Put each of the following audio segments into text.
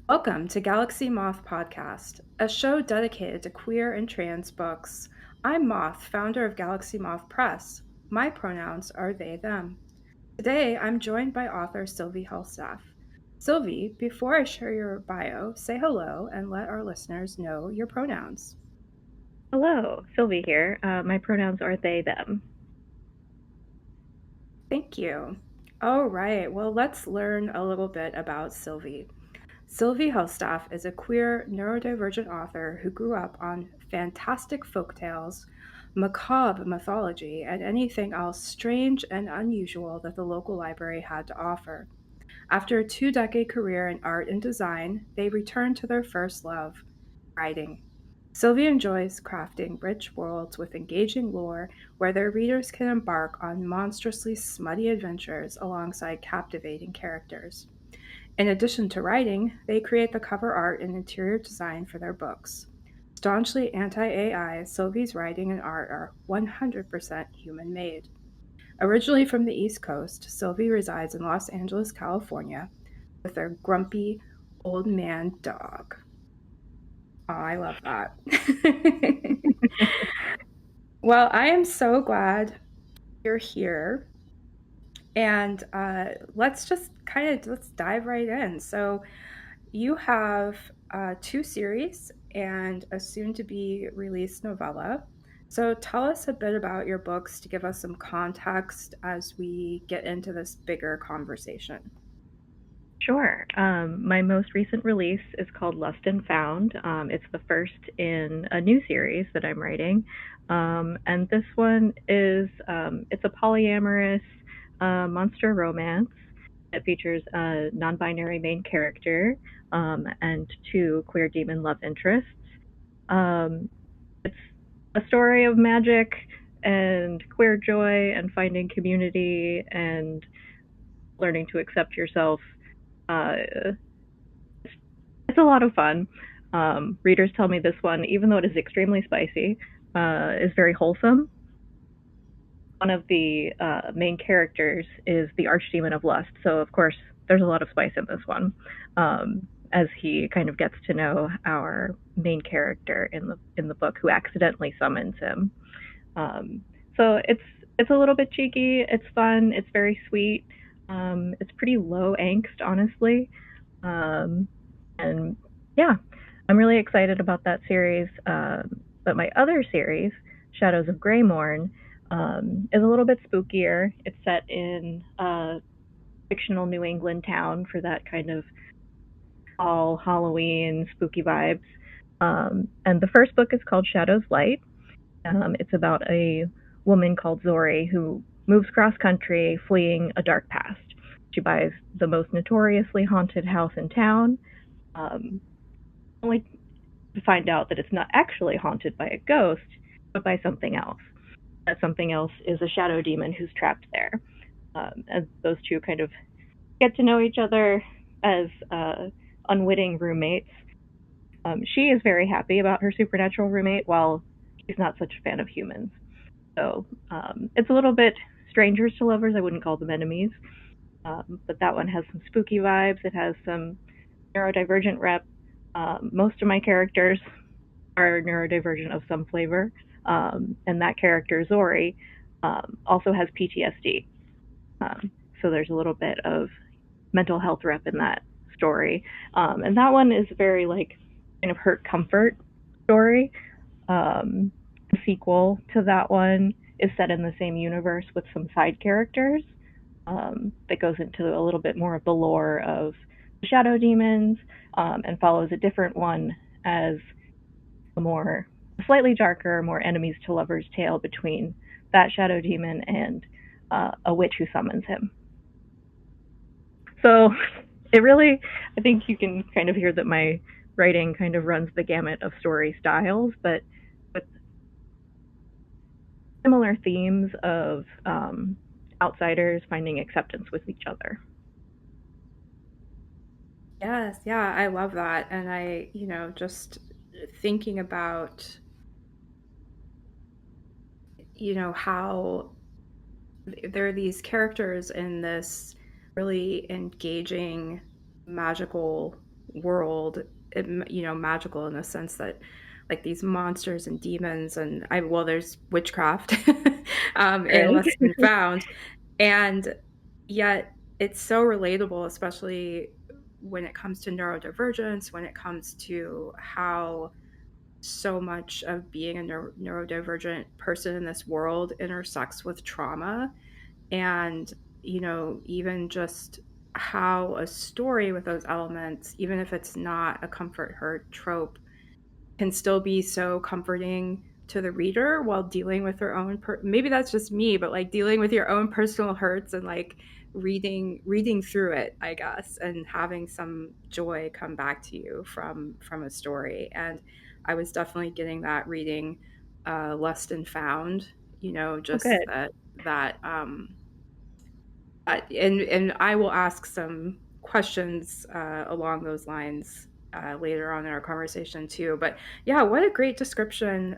Welcome to Galaxy Moth Podcast, a show dedicated to queer and trans books. I'm Moth, founder of Galaxy Moth Press. My pronouns are they, them. Today, I'm joined by author Sylvie Helfstaff. Sylvie, before I share your bio, say hello and let our listeners know your pronouns. Hello, Sylvie here. My pronouns are they, them. Thank you. All right, well, let's learn a little bit about Sylvie. Sylvie Helfstaff is a queer, neurodivergent author who grew up on fantastic folktales, macabre mythology, and anything else strange and unusual that the local library had to offer. After a 2-decade career in art and design, they returned to their first love, writing. Sylvie enjoys crafting rich worlds with engaging lore where their readers can embark on monstrously smutty adventures alongside captivating characters. In addition to writing, they create the cover art and interior design for their books. Staunchly anti AI, Sylvie's writing and art are 100% human made. Originally from the East Coast, Sylvie resides in Los Angeles, California, with their grumpy old man dog. Oh, I love that. Well, I am so glad you're here. And let's dive right in. So, you have two series and a soon to be released novella. So tell us a bit about your books to give us some context as we get into this bigger conversation. Sure. My most recent release is called Lust and Found. It's the first in a new series that I'm writing. And this one is it's a polyamorous monster romance. It features a non-binary main character and two queer demon love interests. Um, it's a story of magic and queer joy and finding community and learning to accept yourself. Uh, it's a lot of fun. Readers tell me this one, even though it is extremely spicy, is very wholesome. One of the main characters is the archdemon of lust, so of course there's a lot of spice in this one, as he kind of gets to know our main character in the book, who accidentally summons him. Um, so it's a little bit cheeky. It's fun. It's very sweet. It's pretty low angst, honestly. Um, and yeah, I'm really excited about that series. But my other series, Shadows of Greymorn, is a little bit spookier. It's set in a fictional New England town for that kind of fall Halloween spooky vibes. And the first book is called Shadows Light. It's about a woman called Zori who moves cross country fleeing a dark past. She buys the most notoriously haunted house in town, um, only to find out that it's not actually haunted by a ghost, but by something else. That something else is a shadow demon who's trapped there. As those two kind of get to know each other as unwitting roommates. She is very happy about her supernatural roommate, while she's not such a fan of humans. So it's a little bit strangers to lovers. I wouldn't call them enemies. But that one has some spooky vibes. It has some neurodivergent rep. Most of my characters are neurodivergent of some flavor. And that character, Zori, also has PTSD. So there's a little bit of mental health rep in that story. And that one is very like kind of hurt comfort story. The sequel to that one is set in the same universe with some side characters, that goes into a little bit more of the lore of the shadow demons, and follows a different one as a more slightly darker, more enemies to lovers tale between that shadow demon and a witch who summons him. So it really, I think you can kind of hear that my writing kind of runs the gamut of story styles, but with similar themes of outsiders finding acceptance with each other. Yes, yeah, I love that. And just thinking about, how there are these characters in this really engaging magical world, magical in the sense that like these monsters and demons and there's witchcraft in There Lost is. and Found, and yet it's so relatable, especially when it comes to neurodivergence, when it comes to how so much of being a neurodivergent person in this world intersects with trauma. And, even just how a story with those elements, even if it's not a comfort hurt trope, can still be so comforting to the reader while dealing with their own maybe that's just me, but like dealing with your own personal hurts and like reading through it, I guess, and having some joy come back to you from a story. And I was definitely getting that reading Lust and Found, Oh, just good. and I will ask some questions along those lines later on in our conversation too. But yeah, what a great description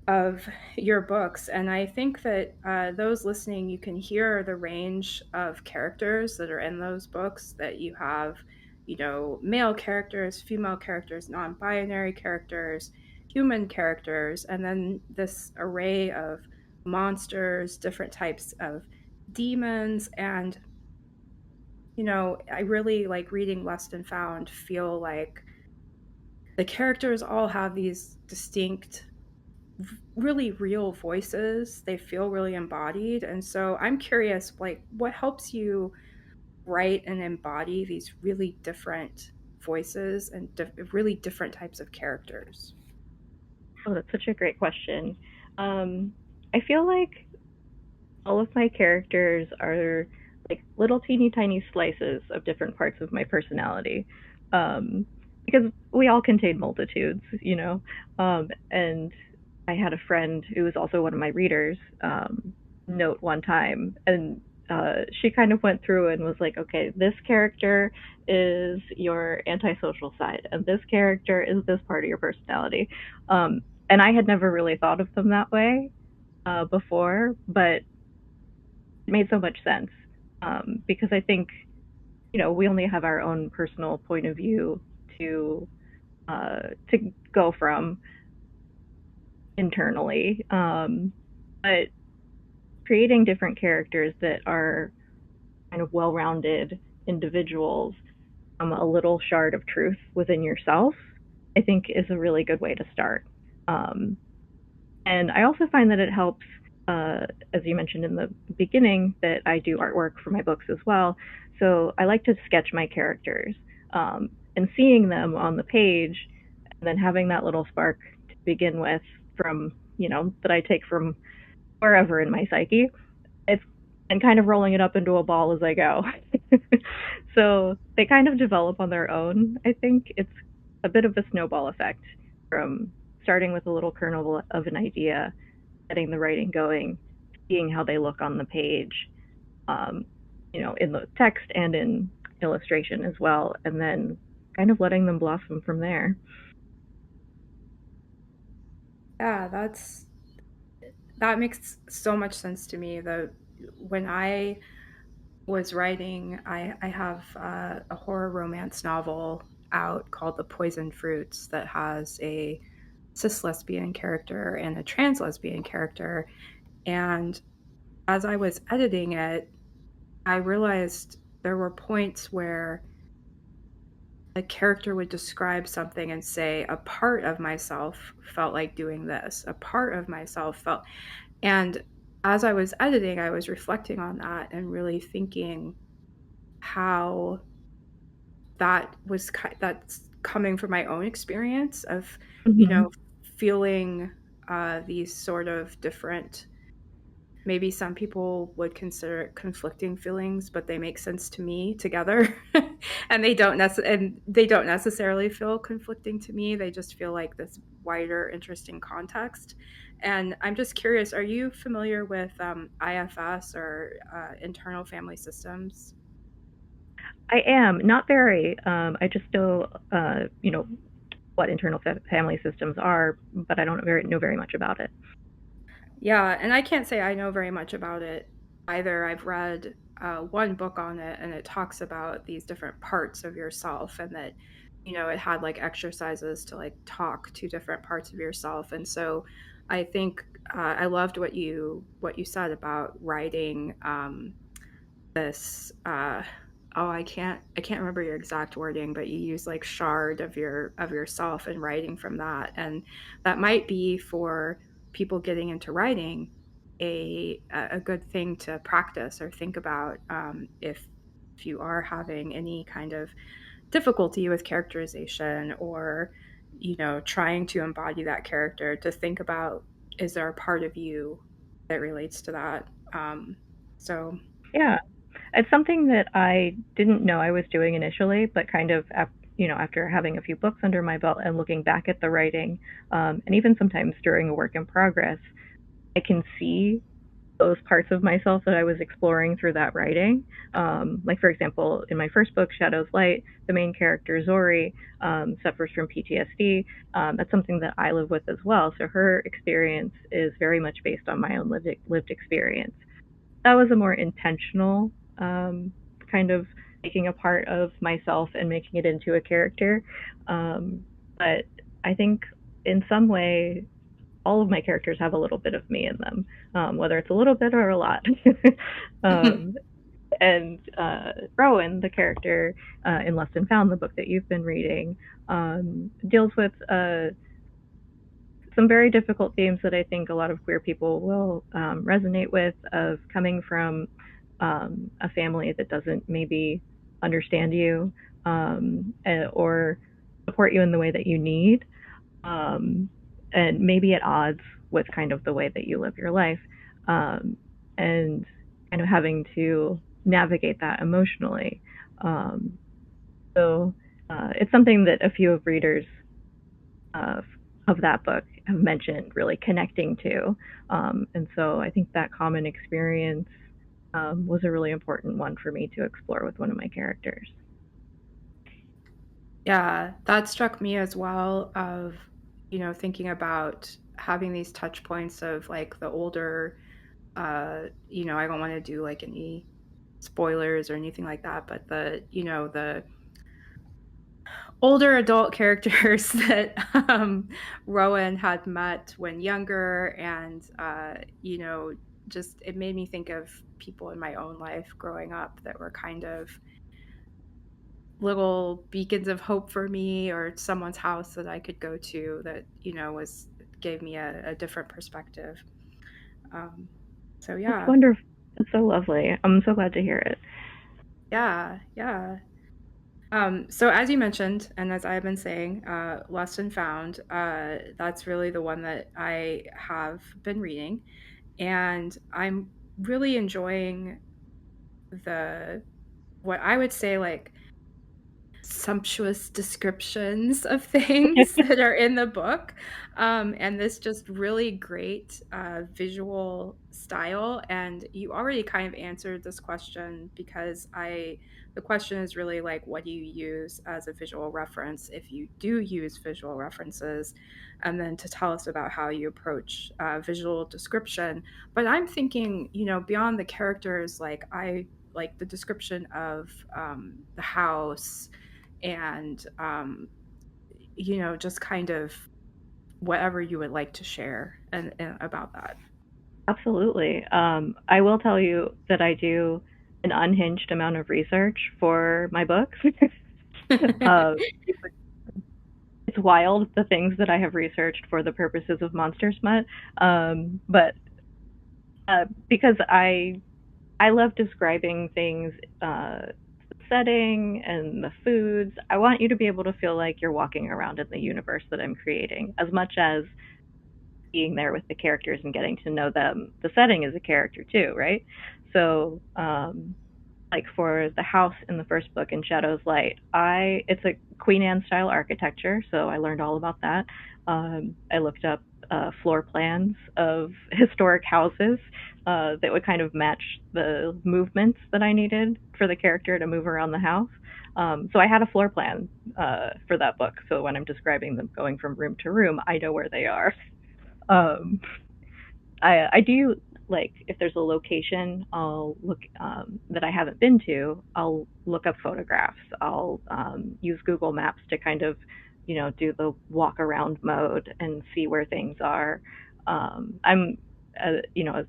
of your books. And I think that those listening, you can hear the range of characters that are in those books. That you have, male characters, female characters, non-binary characters, human characters, and then this array of monsters, different types of demons. And I really like reading Lost and Found, feel like the characters all have these distinct, really real voices. They feel really embodied. And so I'm curious, like, what helps you write and embody these really different voices and really different types of characters? Oh, that's such a great question. I feel like all of my characters are like little teeny tiny slices of different parts of my personality. Um, because we all contain multitudes, you know. And I had a friend who was also one of my readers note one time, and she kind of went through and was like, okay, this character is your antisocial side, and this character is this part of your personality. And I had never really thought of them that way before, but it made so much sense because I think we only have our own personal point of view to to go from internally, but creating different characters that are kind of well-rounded individuals from a little shard of truth within yourself, I think is a really good way to start. Um, And I also find that it helps, as you mentioned in the beginning, that I do artwork for my books as well. So I like to sketch my characters and seeing them on the page and then having that little spark to begin with from, that I take from wherever in my psyche. It's and kind of rolling it up into a ball as I go. So they kind of develop on their own. I think it's a bit of a snowball effect from starting with a little kernel of an idea, getting the writing going, seeing how they look on the page, um, in the text and in illustration as well, and then kind of letting them blossom from there. Yeah, that makes so much sense to me. The When I was writing, I have a horror romance novel out called The Poison Fruits that has a cis lesbian character and a trans lesbian character. And as I was editing it, I realized there were points where a character would describe something and say, a part of myself felt like doing this, a part of myself felt. And as I was editing, I was reflecting on that and really thinking how that's coming from my own experience of, you Mm-hmm. know, feeling these sort of different, maybe some people would consider it conflicting feelings, but they make sense to me together. And they don't necessarily feel conflicting to me. They just feel like this wider, interesting context. And I'm just curious, are you familiar with IFS or internal family systems? I am not very. I just know, what internal family systems are, but I don't know very much about it. Yeah, and I can't say I know very much about it either. I've read one book on it, and it talks about these different parts of yourself, and that it had like exercises to like talk to different parts of yourself. And so I think I loved what you said about writing this oh, I can't remember your exact wording, but you use like shard of yourself and writing from that. And that might be for people getting into writing a good thing to practice or think about, if you are having any kind of difficulty with characterization, or trying to embody that character, to think about, is there a part of you that relates to that. So Yeah, it's something that I didn't know I was doing initially, but kind of after having a few books under my belt and looking back at the writing, and even sometimes during a work in progress, I can see those parts of myself that I was exploring through that writing. Like, for example, in my first book, Shadows Light, the main character, Zori, suffers from PTSD. That's something that I live with as well. So her experience is very much based on my own lived experience. That was a more intentional kind of taking a part of myself and making it into a character. But I think in some way, all of my characters have a little bit of me in them, whether it's a little bit or a lot. um, and Rowan, the character in Lost and Found, the book that you've been reading, deals with some very difficult themes that I think a lot of queer people will resonate with, of coming from a family that doesn't maybe understand you, or support you in the way that you need, um, and maybe at odds with kind of the way that you live your life, um, and kind of having to navigate that emotionally. Um, so it's something that a few of readers of of that book have mentioned really connecting to, and so I think that common experience was a really important one for me to explore with one of my characters. yeah, that struck me as well, of thinking about having these touch points of like the older, I don't want to do like any spoilers or anything like that, but the older adult characters that Rowan had met when younger, and just it made me think of people in my own life growing up that were kind of little beacons of hope for me, or someone's house that I could go to that was gave me a different perspective. Um, so That's yeah, wonderful. That's so lovely. I'm so glad to hear it. yeah, yeah. So as you mentioned, and as I've been saying, Lost and Found, that's really the one that I have been reading, and I'm really enjoying the what I would say like sumptuous descriptions of things that are in the book, and this just really great visual style. And you already kind of answered this question, because the question is really like, what do you use as a visual reference, if you do use visual references, and then to tell us about how you approach visual description. But I'm thinking, beyond the characters, like I like the description of the house, and just kind of whatever you would like to share and about that. Absolutely. I will tell you that I do an unhinged amount of research for my books. uh, it's wild the things that I have researched for the purposes of Monster Smut. But because I love describing things, the setting and the foods. I want you to be able to feel like you're walking around in the universe that I'm creating, as much as being there with the characters and getting to know them. The setting is a character too, right? So, like for the house in the first book in Shadows Light, I it's a Queen Anne style architecture, so I learned all about that. I looked up floor plans of historic houses that would kind of match the movements that I needed for the character to move around the house. So I had a floor plan for that book, so when I'm describing them going from room to room, I know where they are. Um, I do like if there's a location I'll look that I haven't been to, I'll look up photographs. I'll use Google Maps to kind of, do the walk around mode and see where things are. I'm,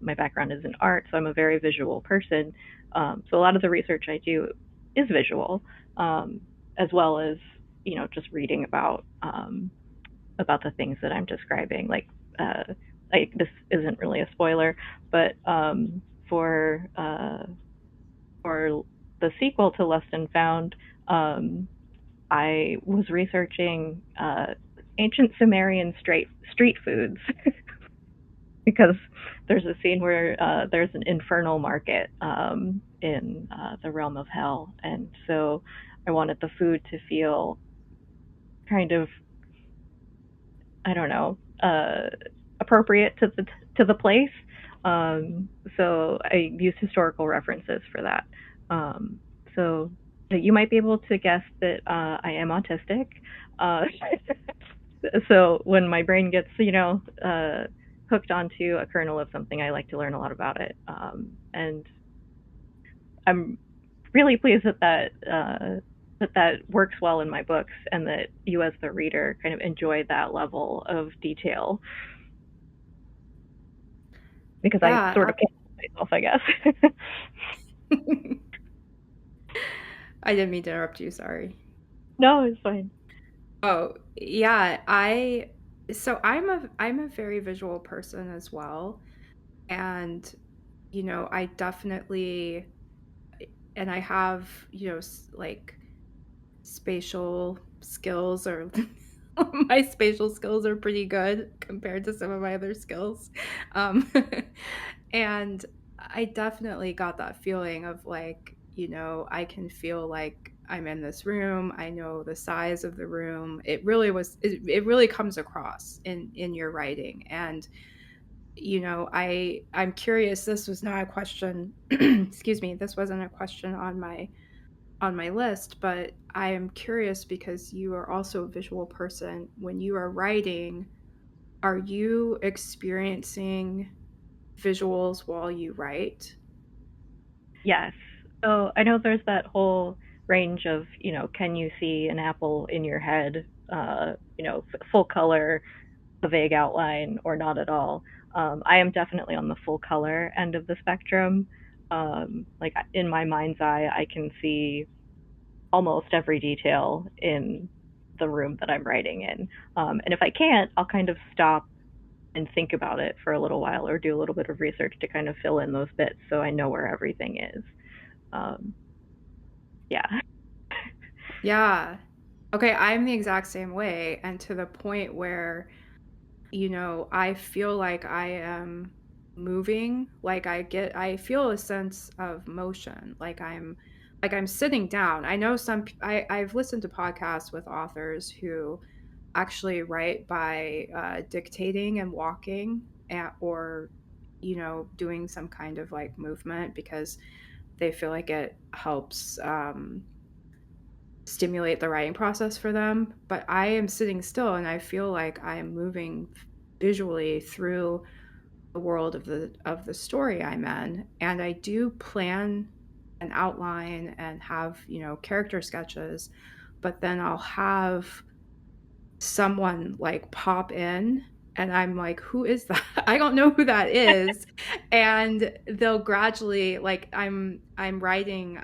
my background is in art, so I'm a very visual person. So a lot of the research I do is visual, as well as, just reading about the things that I'm describing. Like this isn't really a spoiler, but for the sequel to Lost and Found, I was researching ancient Sumerian street foods because there's a scene where there's an infernal market in the realm of hell, and so I wanted the food to feel kind of, I don't know, appropriate to the place. So I use historical references for that. Um, so you might be able to guess that I am autistic. Uh, so when my brain gets, hooked onto a kernel of something, I like to learn a lot about it. And I'm really pleased that works well in my books, and that you as the reader kind of enjoy that level of detail, because I sort Yeah. of can't myself, I guess. I didn't mean to interrupt you, sorry. No, it's fine. Oh, yeah, I'm a very visual person as well, and I definitely and I have, like spatial skills or my spatial skills are pretty good compared to some of my other skills. Um, and I definitely got that feeling of like, I can feel like I'm in this room. I know the size of the room. It really comes across in your writing. And I'm curious, this was not a question, excuse me, this wasn't a question on my list, but I am curious because you are also a visual person. When you are writing, are you experiencing visuals while you write? Yes. So I know there's that whole range of, can you see an apple in your head, full color, a vague outline, or not at all. I am definitely on the full color end of the spectrum. Like in my mind's eye, I can see almost every detail in the room that I'm writing in. And if I can't, I'll kind of stop and think about it for a little while, or do a little bit of research to kind of fill in those bits so I know where everything is. Um, yeah. Yeah. Okay, I'm the exact same way, and to the point where, I feel like I am moving, like I feel a sense of motion, like I'm sitting down. I know I've listened to podcasts with authors who actually write by dictating and walking or doing some kind of like movement because they feel like it helps stimulate the writing process for them. But I am sitting still and I feel like I am moving visually through the world of the story I'm in, and I do plan an outline and have character sketches, but then I'll have someone like pop in and I'm like, who is that? I don't know who that is. And they'll gradually like I'm writing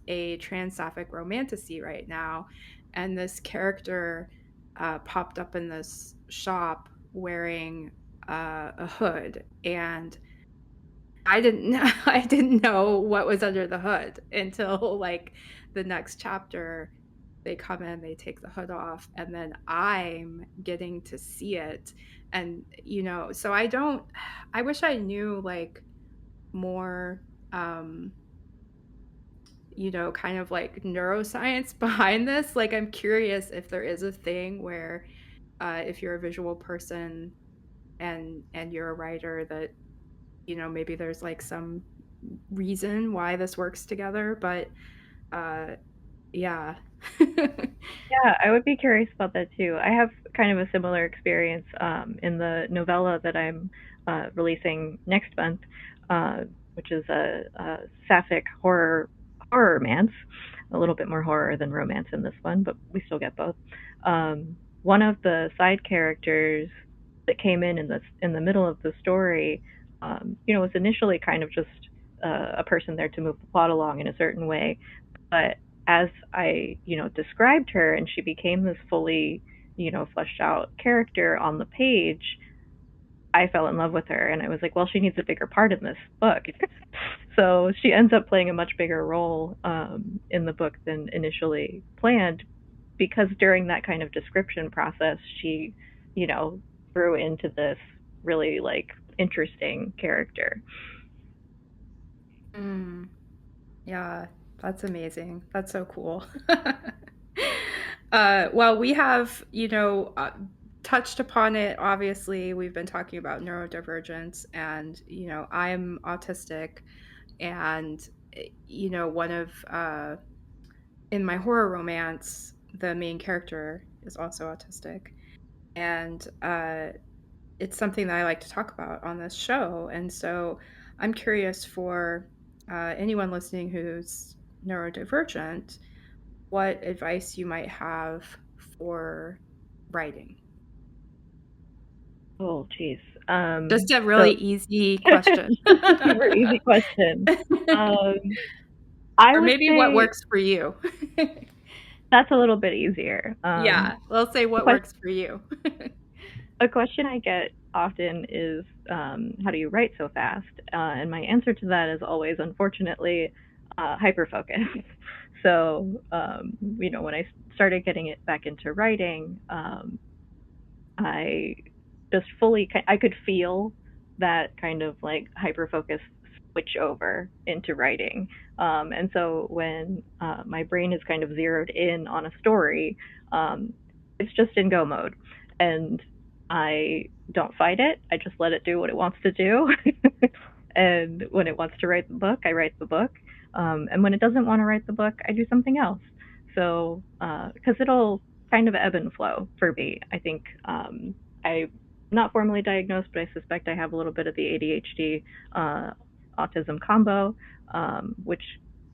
a trans sapphic romantasy right now, and this character popped up in this shop wearing a hood, and I didn't know, I didn't know what was under the hood until like the next chapter. They come in, they take the hood off, and then I'm getting to see it. And so I don't. I wish I knew like more, kind of like neuroscience behind this. Like I'm curious if there is a thing where, if you're a visual person and you're a writer, that maybe there's like some reason why this works together, but yeah. Yeah, I would be curious about that too. I have kind of a similar experience in the novella that I'm releasing next month, uh, which is a sapphic horror romance. A little bit more horror than romance in this one, but we still get both. One of the side characters that came in the middle of the story, was initially kind of just a person there to move the plot along in a certain way, but as I, described her and she became this fully, fleshed out character on the page, I fell in love with her and I was like, well, she needs a bigger part in this book. So she ends up playing a much bigger role in the book than initially planned because during that kind of description process, she, you know, grew into this really like interesting character. Mm, yeah, that's amazing. That's so cool. Well, we have, touched upon it. Obviously, we've been talking about neurodivergence, and, I'm autistic. And, one of, in my horror romance, the main character is also autistic. And it's something that I like to talk about on this show. And so I'm curious for anyone listening who's neurodivergent, what advice you might have for writing. Oh, geez. Just a So really easy question. super easy question. Um, I Or would maybe what say works for you. that's a little bit easier. Yeah, let's say A, what quest- works for you. a question I get often is, how do you write so fast? And my answer to that is always, unfortunately, hyper focus. So, when I started getting it back into writing, I just fully, I could feel that kind of like hyper focus switch over into writing. And so when my brain is kind of zeroed in on a story, um, it's just in go mode. And I don't fight it. I just let it do what it wants to do. And when it wants to write the book, I write the book. And when it doesn't want to write the book, I do something else. So, because it'll kind of ebb and flow for me. I think I'm not formally diagnosed, but I suspect I have a little bit of the ADHD autism combo, which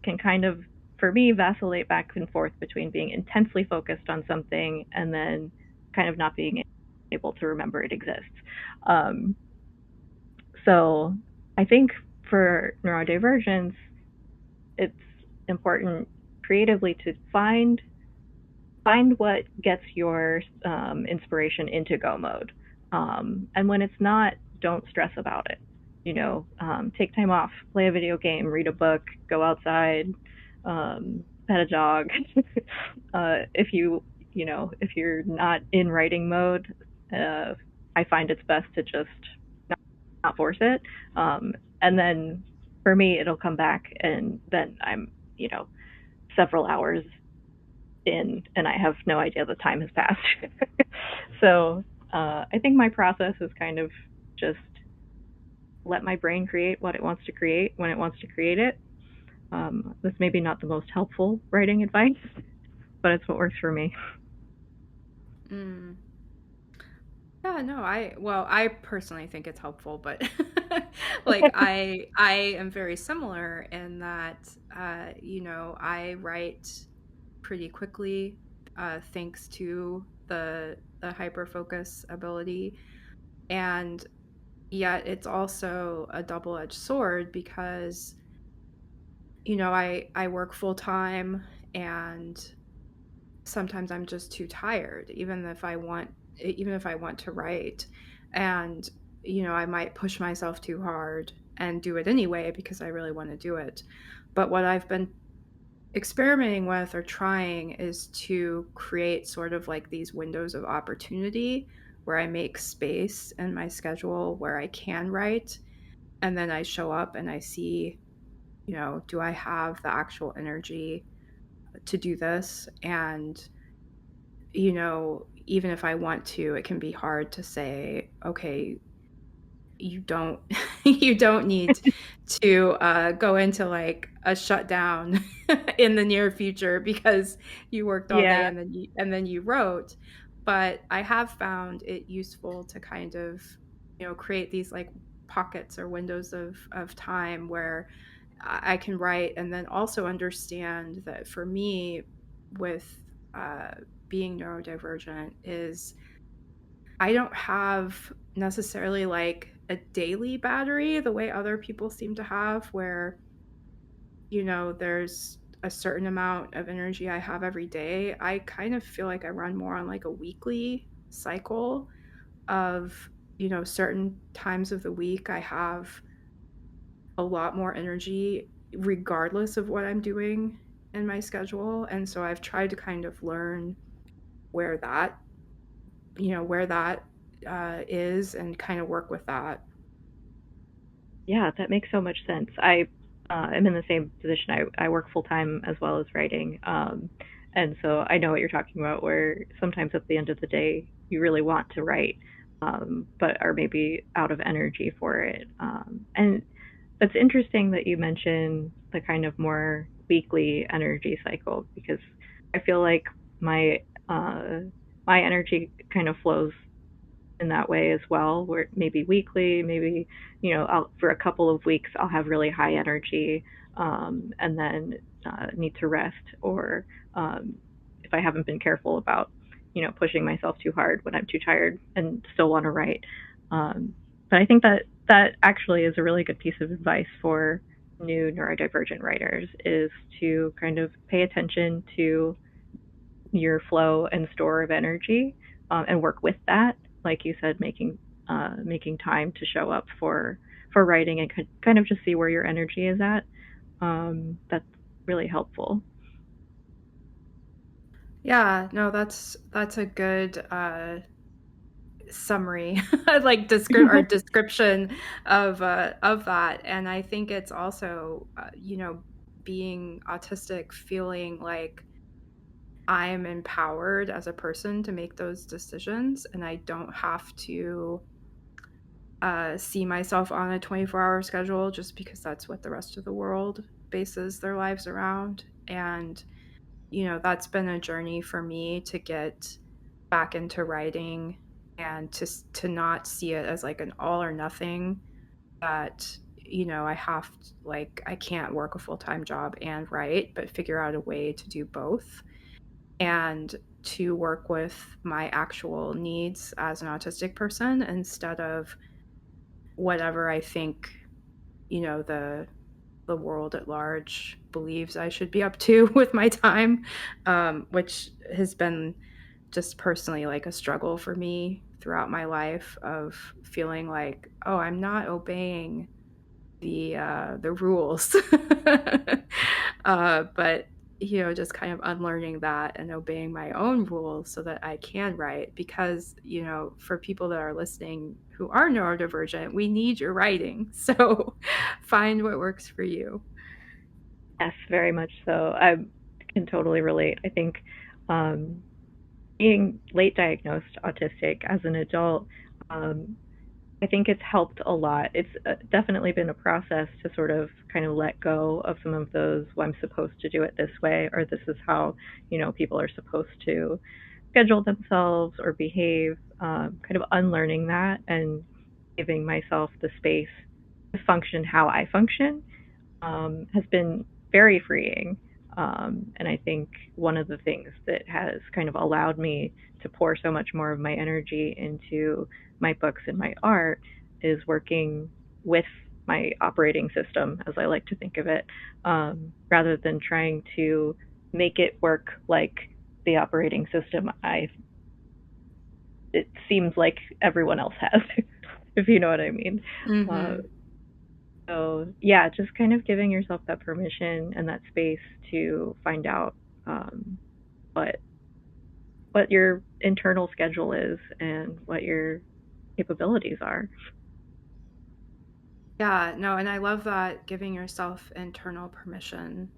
can kind of, for me, vacillate back and forth between being intensely focused on something and then kind of not being able to remember it exists. Um, so I think for neurodivergence, it's important creatively to find what gets your inspiration into go mode. And when it's not, don't stress about it. Take time off, play a video game, read a book, go outside, pet a dog. If you're not in writing mode, uh, I find it's best to just not force it. And then for me, it'll come back, and then I'm, several hours in and I have no idea the time has passed. So I think my process is kind of just let my brain create what it wants to create when it wants to create it. That's maybe not the most helpful writing advice, but it's what works for me. Mm. Yeah, no, I personally think it's helpful, but like I am very similar in that I write pretty quickly thanks to the hyper focus ability, and yet it's also a double-edged sword because I work full time, and sometimes I'm just too tired, even if I want to write. And, I might push myself too hard and do it anyway because I really want to do it. But what I've been experimenting with or trying is to create sort of like these windows of opportunity where I make space in my schedule where I can write. And then I show up and I see, do I have the actual energy to do this? And even if I want to, it can be hard to say, okay, you don't, You don't need to go into like a shutdown in the near future because you worked all day Yeah. and then you wrote. But I have found it useful to kind of, create these like pockets or windows of time where I can write and then also understand that for me with uh, being neurodivergent is I don't have necessarily like a daily battery the way other people seem to have, where, there's a certain amount of energy I have every day. I kind of feel like I run more on like a weekly cycle of, certain times of the week I have a lot more energy regardless of what I'm doing in my schedule. And so I've tried to kind of learn where that, where that is and kind of work with that. Yeah, that makes so much sense. I am in the same position. I work full time as well as writing. And so I know what you're talking about, where sometimes at the end of the day, you really want to write, but are maybe out of energy for it. And it's interesting that you mention the kind of more weekly energy cycle, because I feel like my uh, my energy kind of flows in that way as well, where maybe weekly, maybe, for a couple of weeks, I'll have really high energy, and then need to rest, or if I haven't been careful about, pushing myself too hard when I'm too tired and still want to write. But I think that that actually is a really good piece of advice for new neurodivergent writers, is to kind of pay attention to your flow and store of energy, and work with that. Like you said, making time to show up for writing, and kind of just see where your energy is at. That's really helpful. Yeah, no, that's a good summary, like description of that. And I think it's also, being autistic, feeling like I'm empowered as a person to make those decisions, and I don't have to see myself on a 24-hour schedule just because that's what the rest of the world bases their lives around. And that's been a journey for me to get back into writing and to not see it as like an all or nothing, that I have to, like, I can't work a full-time job and write, but figure out a way to do both and to work with my actual needs as an autistic person instead of whatever I think, the world at large believes I should be up to with my time, which has been just personally like a struggle for me throughout my life of feeling like, oh, I'm not obeying the rules. But just kind of unlearning that and obeying my own rules so that I can write. Because for people that are listening who are neurodivergent, we need your writing. So find what works for you. Yes, very much so. I can totally relate. I think, um, being late diagnosed autistic as an adult, um, I think it's helped a lot. It's definitely been a process to sort of kind of let go of some of those, well, I'm supposed to do it this way, or this is how, people are supposed to schedule themselves or behave, kind of unlearning that and giving myself the space to function how I function, has been very freeing. And I think one of the things that has kind of allowed me to pour so much more of my energy into my books and my art is working with my operating system, as I like to think of it, rather than trying to make it work like the operating system it seems like everyone else has, if you know what I mean. Uh, Hmm. so yeah, just kind of giving yourself that permission and that space to find out, um, what what your internal schedule is and what your capabilities are. Yeah, no, and I love that, giving yourself internal permission.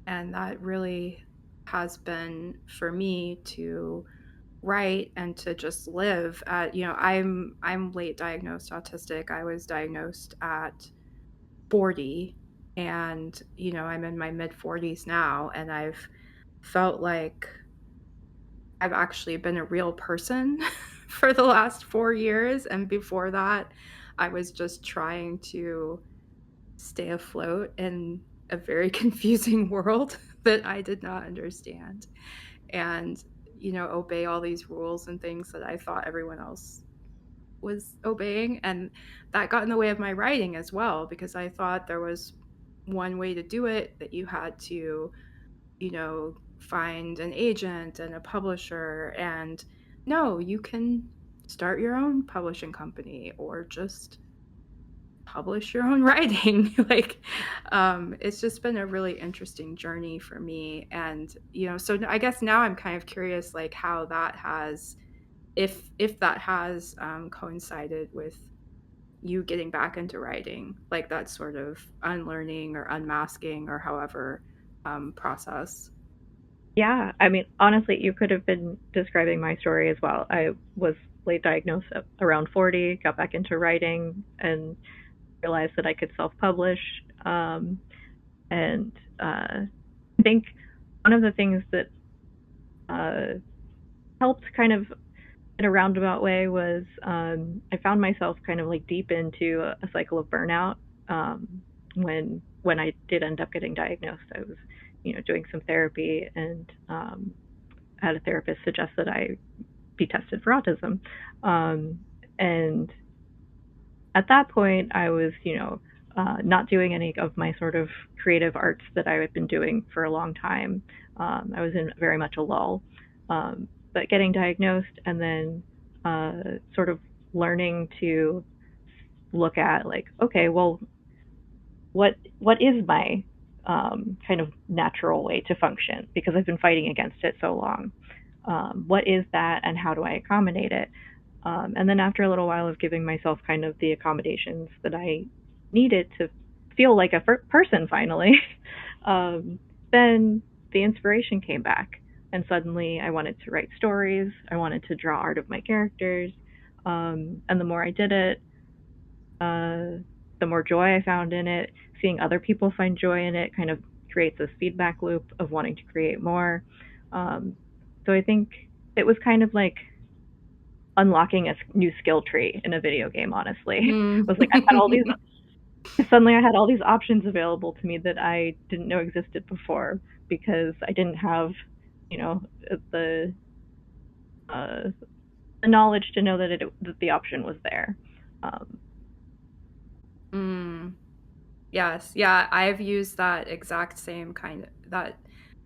And that really has been for me to write and to just live. I'm late diagnosed autistic. I was diagnosed at 40, and I'm in my mid 40s now, and I've felt like I've actually been a real person for the last 4 years, and before that, I was just trying to stay afloat in a very confusing world that I did not understand, and, obey all these rules and things that I thought everyone else was obeying, and that got in the way of my writing as well, because I thought there was one way to do it, that you had to, find an agent and a publisher, and no, you can start your own publishing company or just publish your own writing. Like, it's just been a really interesting journey for me, and so I guess now I'm kind of curious, like, how that has, if that has coincided with you getting back into writing, like that sort of unlearning or unmasking or however process. Yeah, I mean, honestly, you could have been describing my story as well. I was late diagnosed at around 40, got back into writing, and realized that I could self-publish. And I think one of the things that uh, helped kind of in a roundabout way was I found myself kind of like deep into a cycle of burnout when I did end up getting diagnosed. I was, doing some therapy and had a therapist suggest that I be tested for autism. And at that point, I was, not doing any of my sort of creative arts that I had been doing for a long time. I was in very much a lull. But getting diagnosed and then sort of learning to look at like, okay, well, what is my kind of natural way to function? Because I've been fighting against it so long. What is that, and how do I accommodate it? And then after a little while of giving myself kind of the accommodations that I needed to feel like a person finally, then the inspiration came back. And suddenly I wanted to write stories. I wanted to draw art of my characters. And the more I did it, the more joy I found in it. Seeing other people find joy in it kind of creates this feedback loop of wanting to create more. Um, so I think it was kind of like unlocking a new skill tree in a video game, honestly. It was like I had all these Mm. suddenly I had all these options available to me that I didn't know existed before because I didn't have, you know, the uh, the knowledge to know that the option was there. Um, Mm. Yes, yeah, I've used that exact same kind of that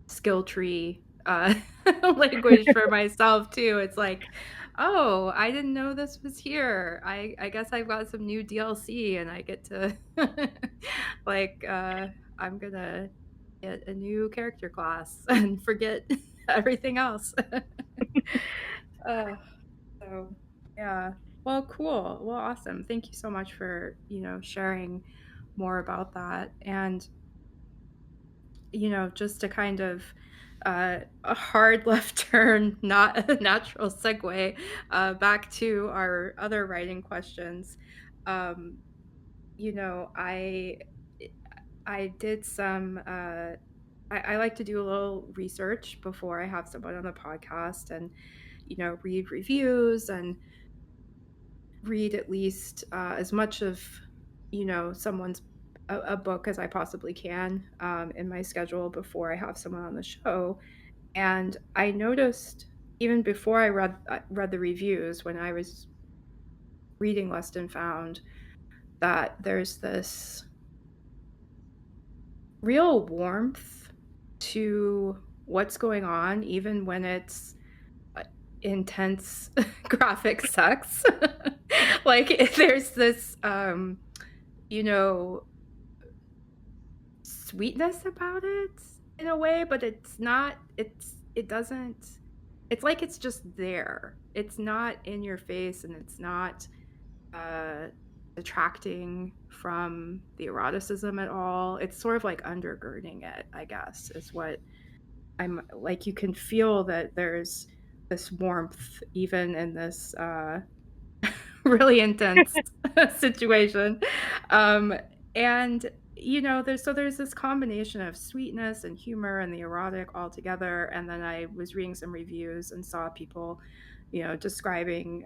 skill tree language for myself too. It's like, oh, I didn't know this was here. I guess I've got some new DLC and I get to like I'm gonna get a new character class and forget everything else. uh, so yeah. Well, cool. Well, awesome. Thank you so much for, sharing more about that. And just to kind of a hard left turn, not a natural segue, back to our other writing questions. Um, you know, I I did some. I like to do a little research before I have someone on the podcast, and read reviews and read at least as much of someone's a book as I possibly can in my schedule before I have someone on the show. And I noticed even before I read the reviews, when I was reading Lost and Found, that there's this real warmth to what's going on, even when it's uh, intense graphic sex. Like there's this you know sweetness about it in a way, but it's not it doesn't it's like it's just there. It's not in your face, and it's not uh detracting from the eroticism at all. It's sort of like undergirding it, I guess, is what I'm like. You can feel that there's this warmth even in this really intense situation. Um, and there's this combination of sweetness and humor and the erotic all together. And then I was reading some reviews and saw people, describing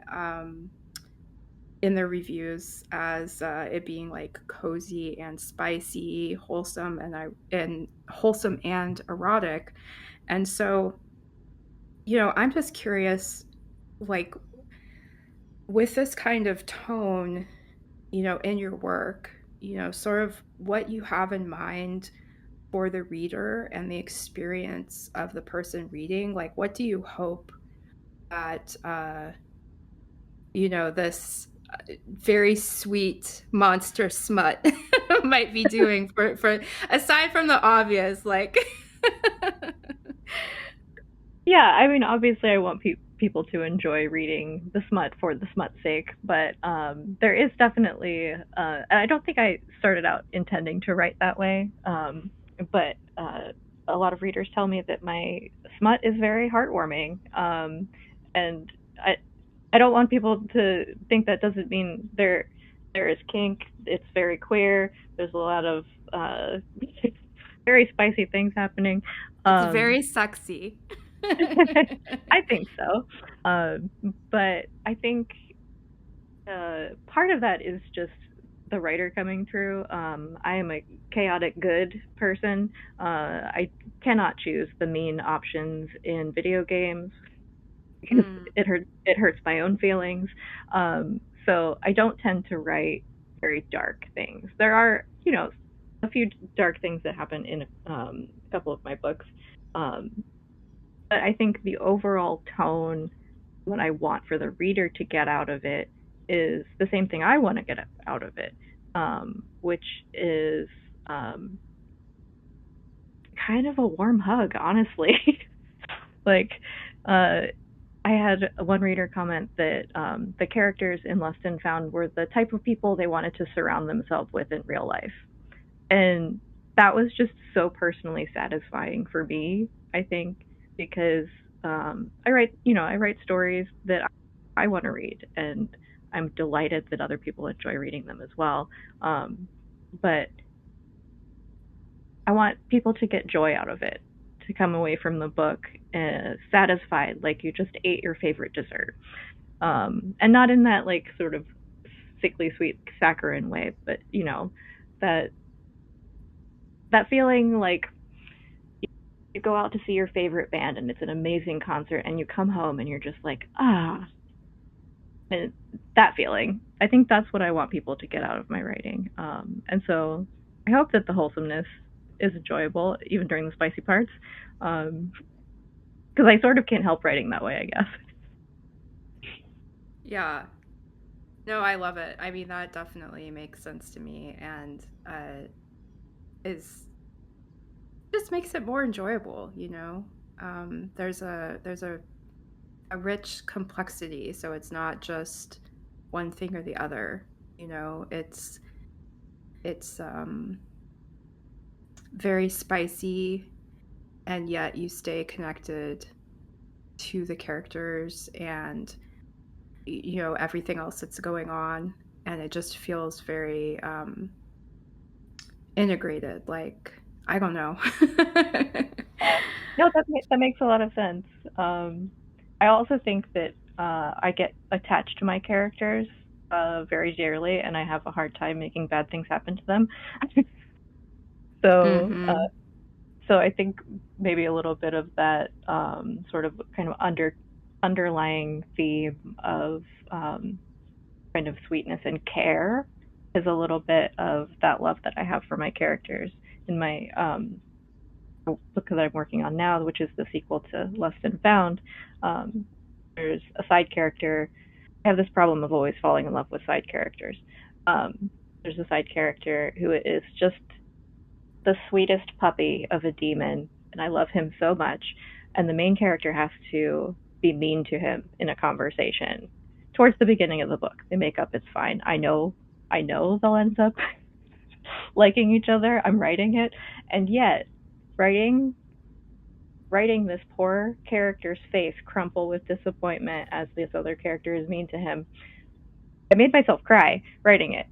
in their reviews as it being like cozy and spicy, wholesome and erotic. And so, I'm just curious, like with this kind of tone, in your work, sort of what you have in mind for the reader and the experience of the person reading. Like, what do you hope that, this very sweet monster smut might be doing for aside from the obvious, like, Yeah, I mean, obviously, I want people to enjoy reading the smut for the smut's sake, but there is definitely, and I don't think I started out intending to write that way, but a lot of readers tell me that my smut is very heartwarming, and I don't want people to think that doesn't mean there is kink. It's very queer. There's a lot of very spicy things happening. it's Um, very sexy. I think so. But I think part of that is just the writer coming through. I am a chaotic good person. I cannot choose the mean options in video games because Mm. it hurts my own feelings. So I don't tend to write very dark things. There are, a few dark things that happen in a couple of my books. Um, but I think the overall tone, what I want for the reader to get out of it, is the same thing I want to get out of it, which is um, kind of a warm hug, honestly. Like, uh, I had one reader comment that the characters in Lost and Found were the type of people they wanted to surround themselves with in real life. And that was just so personally satisfying for me, I think, because I write stories that I want to read, and I'm delighted that other people enjoy reading them as well. But I want people to get joy out of it, to come away from the book satisfied, like you just ate your favorite dessert, and not in that like sort of sickly sweet saccharine way, but that that feeling like you go out to see your favorite band and it's an amazing concert and you come home and you're just like, and that feeling. I think that's what I want people to get out of my writing. And so I hope that the wholesomeness is enjoyable even during the spicy parts. Because I sort of can't help writing that way, I guess. Yeah. No, I love it. I mean, that definitely makes sense to me and is just makes it more enjoyable, there's a rich complexity, so it's not just one thing or the other, it's very spicy and yet you stay connected to the characters and everything else that's going on, and it just feels very integrated, like, I don't know. No, that makes a lot of sense. I also think that I get attached to my characters very dearly, and I have a hard time making bad things happen to them. so, uh, Mhm. so I think maybe a little bit of that sort of kind of underlying theme of kind of sweetness and care is a little bit of that love that I have for my characters in my book that I'm working on now, which is the sequel to Lost and Found. Um, there's a side character. I have this problem of always falling in love with side characters. There's a side character who is just the sweetest puppy of a demon, and I love him so much. And the main character has to be mean to him in a conversation towards the beginning of the book. They make up, it's fine. I know they'll end up liking each other. I'm writing it, and yet writing writing this poor character's face crumple with disappointment as this other character is mean to him. I made myself cry writing it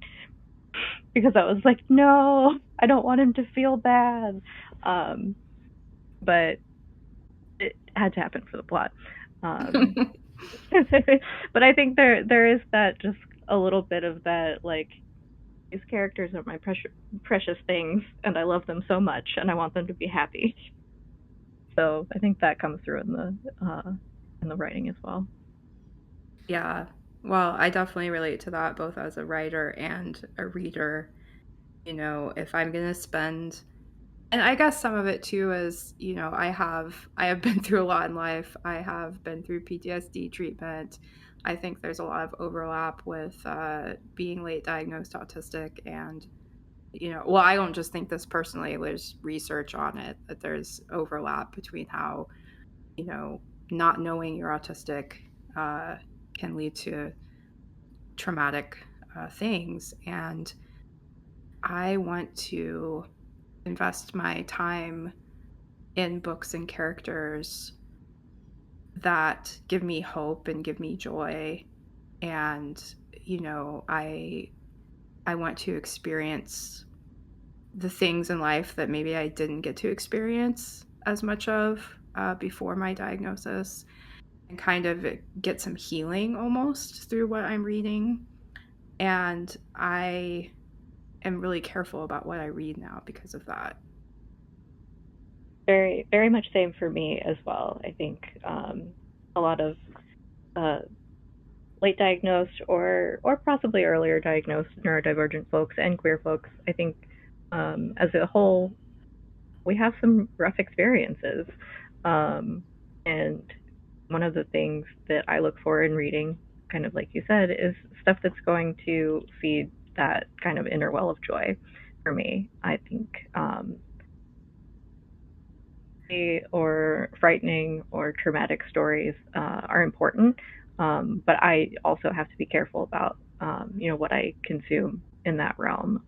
because I was like, no, I don't want him to feel bad. Um, but it had to happen for the plot. Um, but I think there is that just a little bit of that, like, these characters are my precious things, and I love them so much, and I want them to be happy. So I think that comes through in the writing as well. Yeah. Well, I definitely relate to that both as a writer and a reader. If I'm going to spend, and I guess some of it too is, I have been through a lot in life. I have been through PTSD treatment. I think there's a lot of overlap with being late diagnosed autistic and well, I don't just think this personally. There's research on it that there's overlap between how, you know, not knowing you're autistic uh, can lead to traumatic things. And I want to invest my time in books and characters that give me hope and give me joy. And, I want to experience the things in life that maybe I didn't get to experience as much of before my diagnosis, and kind of get some healing almost through what I'm reading. And I am really careful about what I read now because of that. Very, very much same for me as well. I think a lot of uh, late diagnosed or possibly earlier diagnosed neurodivergent folks and queer folks, I think as a whole, we have some rough experiences. Um, and one of the things that I look for in reading, kind of like you said, is stuff that's going to feed that kind of inner well of joy for me. I think or frightening or traumatic stories are important, but I also have to be careful about what I consume in that realm.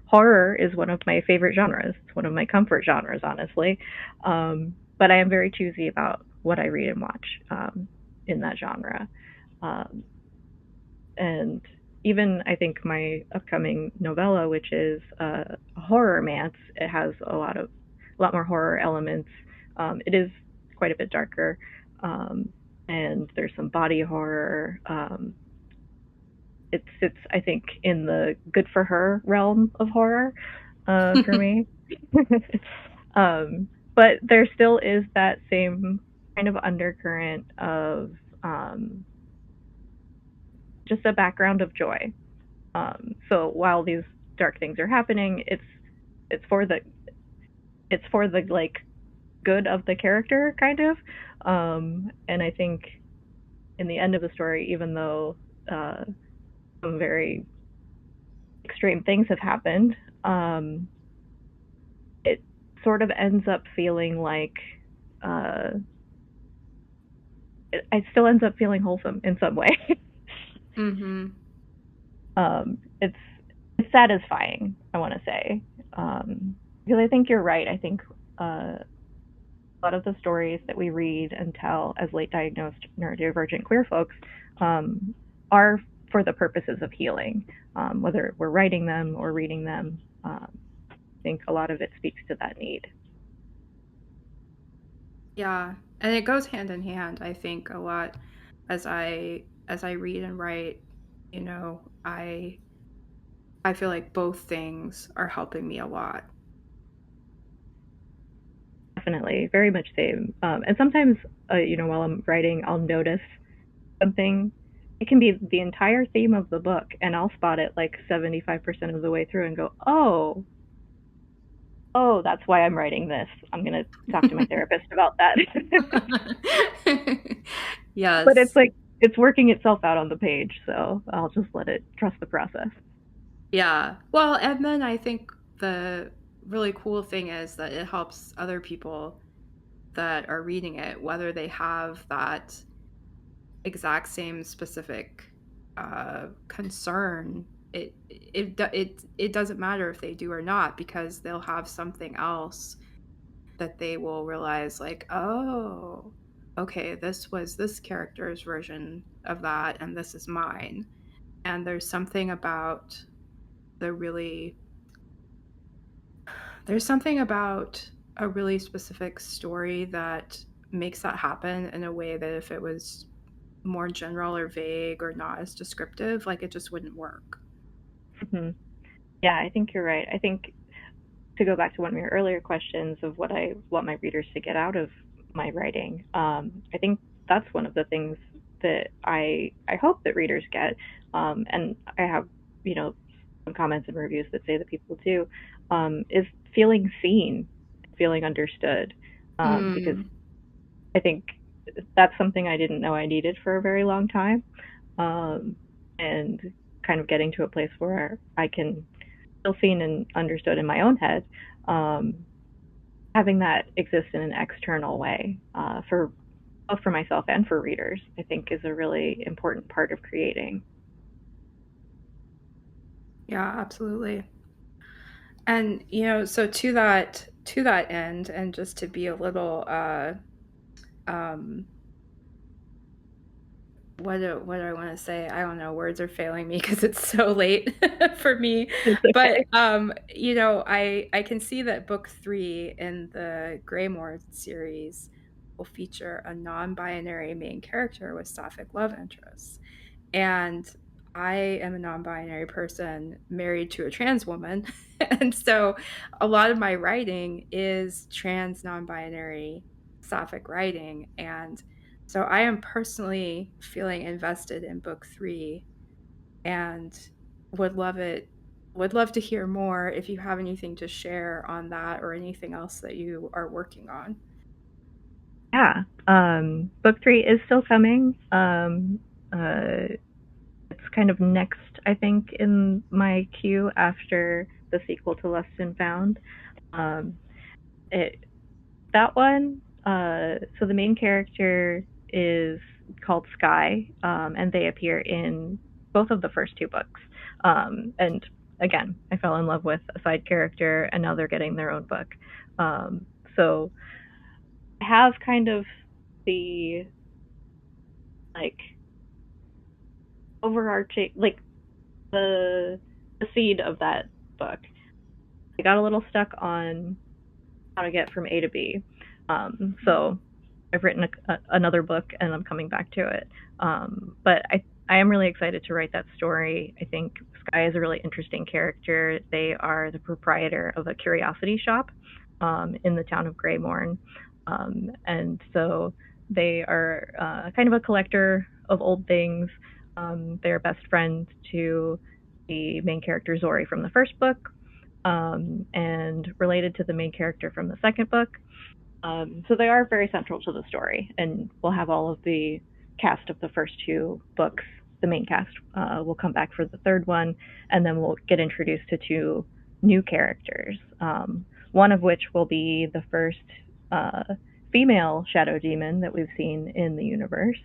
Horror is one of my favorite genres. It's one of my comfort genres, honestly. But I am very choosy about what I read and watch in that genre. Um, and even I think my upcoming novella, which is a horror romance, it has a lot more horror elements. It is quite a bit darker, and there's some body horror. It's I think in the good for her realm of horror for me. But there still is that same kind of undercurrent of just a background of joy. So while these dark things are happening, it's for the it's for the like good of the character kind of. And I think in the end of the story, even though some very extreme things have happened, it sort of ends up feeling like uh, it still ends up feeling wholesome in some way. Mm-hmm. It's satisfying, I want to say, because I think you're right. I think a lot of the stories that we read and tell as late diagnosed neurodivergent queer folks are for the purposes of healing, whether we're writing them or reading them. I think a lot of it speaks to that need. Yeah, and it goes hand in hand. I think a lot as I read and write, I feel like both things are helping me a lot. Definitely, very much same. And sometimes, while I'm writing, I'll notice something. It can be the entire theme of the book, and I'll spot it like 75% of the way through and go, oh, that's why I'm writing this. I'm going to talk to my therapist about that. But it's Yes. like, it's working itself out on the page, so I'll just let it trust the process. Yeah. Well, and then I think the really cool thing is that it helps other people that are reading it, whether they have that exact same specific concern. It doesn't matter if they do or not because they'll have something else that they will realize, like, oh, okay, this was this character's version of that, and this is mine. And the really, there's something about a really specific story that makes that happen in a way that if it was more general or vague or not as descriptive, like it just wouldn't work. Mhm. Yeah, I think you're right. I think to go back to one of your earlier questions of what I want my readers to get out of my writing, I think that's one of the things that I hope that readers get, and I have some comments and reviews that say that people do, is feeling seen, feeling understood, because Mm. I think that's something I didn't know I needed for a very long time, um, and kind of getting to a place where I can feel seen and understood in my own head, um, having that exist in an external way for both for myself and for readers, I think is a really important part of creating. Yeah, absolutely. And so to that end, and just to be a little um what do I want to say? I don't know. Words are failing me because it's so late for me. It's But okay. I can see that book 3 in the Greymore series will feature a non-binary main character with sapphic love interests. And I am a non-binary person married to a trans woman. And so a lot of my writing is trans non-binary sapphic writing. And so I am personally feeling invested in book 3 and would love it would love to hear more if you have anything to share on that or anything else that you are working on. Yeah. Book three is still coming. It's kind of next, I think, in my queue after the sequel to Lust and Found. Um, it that one. So the main character is called Sky, and they appear in both of the first two books. And again, I fell in love with a side character, and now they're getting their own book. So I have kind of the like overarching the seed of that book. I got a little stuck on how to get from A to B. So I've written another book and I'm coming back to it. But I am really excited to write that story. I think Sky is a really interesting character. They are the proprietor of a curiosity shop in the town of Greymorn. And so they are kind of a collector of old things. They're best friends to the main character Zori from the first book, and related to the main character from the second book. So they are very central to the story, and we'll have all of the cast of the first two books. The main cast will come back for the third one, and then we'll get introduced to two new characters. One of which will be the first uh, female shadow demon that we've seen in the universe.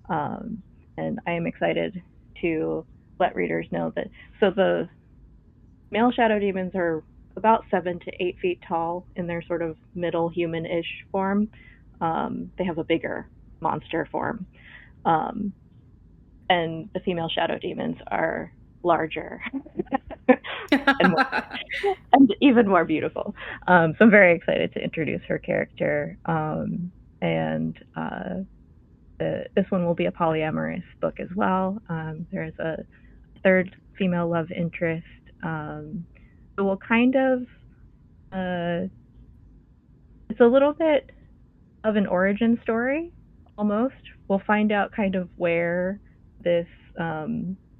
Um, and I am excited to let readers know that. So the male shadow demons are about 7 to 8 feet tall in their sort of middle human-ish form. They have a bigger monster form, um, and the female shadow demons are larger and more, and even more beautiful. So I'm very excited to introduce her character, and this one will be a polyamorous book as well. There is a third female love interest. So we'll kind of uh, it's a little bit of an origin story almost. We'll find out kind of where this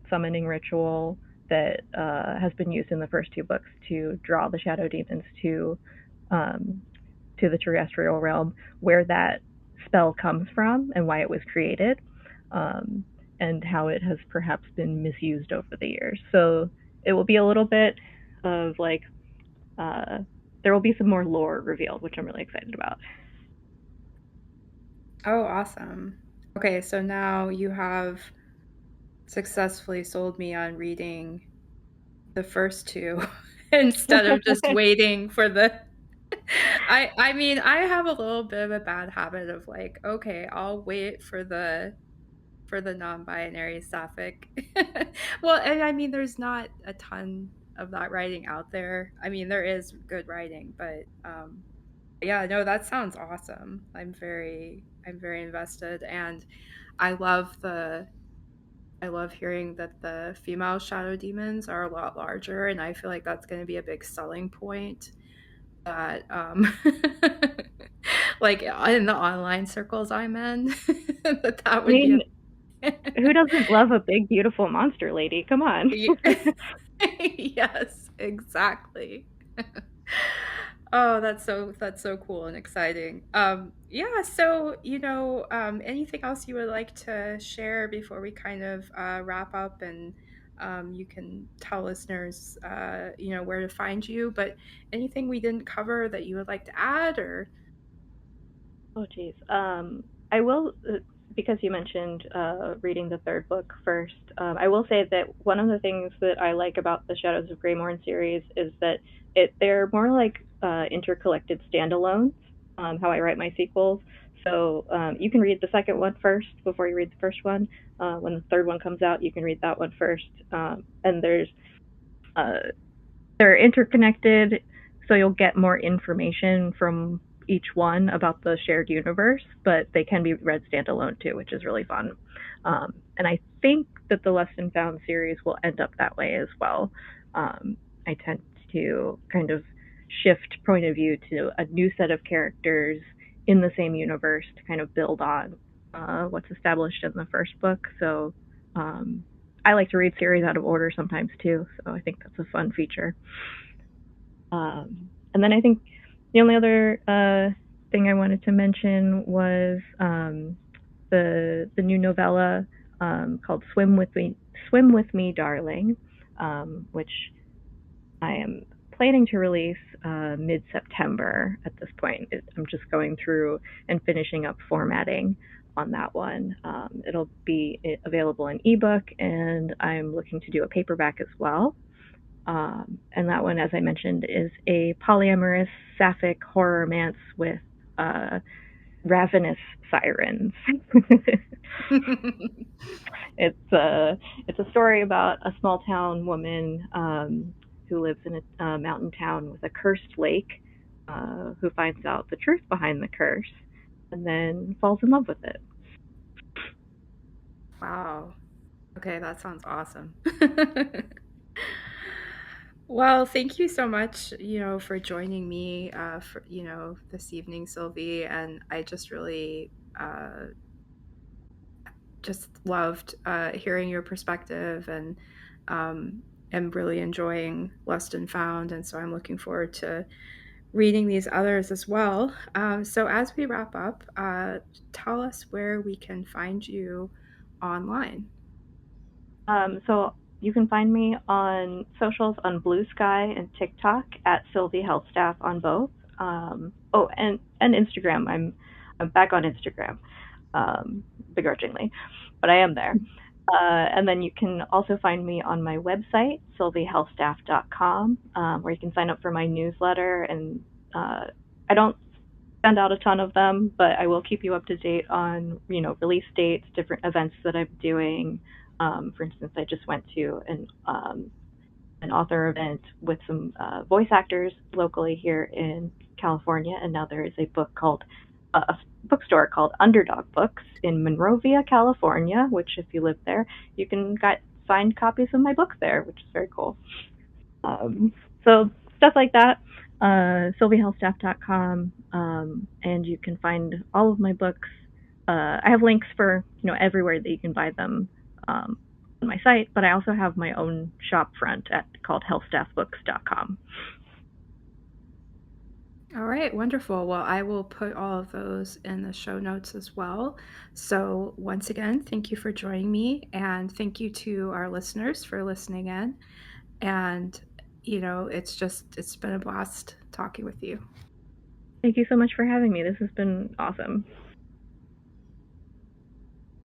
summoning ritual that has been used in the first two books to draw the shadow demons um, to the terrestrial realm, where that spell comes from and why it was created, um, and how it has perhaps been misused over the years. So it will be a little bit of like uh, there will be some more lore revealed, which I'm really excited about. Oh, awesome. Okay, so now you have successfully sold me on reading the first two instead of just waiting for the I mean, I have a little bit of a bad habit of like, okay, I'll wait for the non-binary sapphic. Well, and I mean, there's not a ton of that writing out there. I mean, there is good writing, but yeah, no, that sounds awesome. I'm very invested, and I love the I love hearing that the female shadow demons are a lot larger, and I feel like that's going to be a big selling point. That like in the online circles I'm in, that I would be mean, a who doesn't love a big, beautiful monster lady? Come on. Ye yes, exactly. Oh, that's so cool and exciting. Yeah, so, anything else you would like to share before we kind of wrap up and you can tell listeners where to find you, but anything we didn't cover that you would like to add or Oh, geez. I will, because you mentioned reading the third book first. I will say that one of the things that I like about the Shadows of Greymorn series is that they're more like intercollected standalones. How I write my sequels. So you can read the second one first before you read the first one. When the third one comes out, you can read that one first. And uh, they're interconnected, so you'll get more information from each one about the shared universe, but they can be read standalone too, which is really fun. And I think that the Lost and Found series will end up that way as well. I tend to kind of shift point of view to a new set of characters in the same universe to kind of build on what's established in the first book. So I like to read series out of order sometimes too, so I think that's a fun feature. And then I think the only other thing I wanted to mention was the new novella called Swim with Me, Darling," which I am planning to release mid September. At this point, I'm just going through and finishing up formatting on that one. It'll be available in ebook, and I'm looking to do a paperback as well. And that one, as I mentioned, is a polyamorous sapphic horror romance with uh, ravenous sirens. It's a story about a small town woman who lives in a mountain town with a cursed lake, who finds out the truth behind the curse, and then falls in love with it. wow. Okay, that sounds awesome. Well, thank you so much, for joining me, for, this evening, Sylvie. And I just really, just loved hearing your perspective and am really enjoying Lost and Found. And so I'm looking forward to reading these others as well. So as we wrap up, tell us where we can find you online. So you can find me on socials on Blue Sky and TikTok at Sylvie Helfstaff on both. Oh, and Instagram. I'm back on Instagram, begrudgingly, but I am there. And then you can also find me on my website, sylviehelstaff.com, where you can sign up for my newsletter. And I don't send out a ton of them, but I will keep you up to date on, release dates, different events that I'm doing. For instance, I just went to an author event with some voice actors locally here in California, and now there is a bookstore called Underdog Books in Monrovia, California. Which, if you live there, you can get signed copies of my book there, which is very cool. Um, so stuff like that. SylvieHealthStaff.com, and you can find all of my books. I have links for everywhere that you can buy them on my site, but I also have my own shop front called HealthStaffBooks.com. All right, wonderful. Well, I will put all of those in the show notes as well. So, once again, thank you for joining me, and thank you to our listeners for listening in. And, it's been a blast talking with you. Thank you so much for having me. This has been awesome.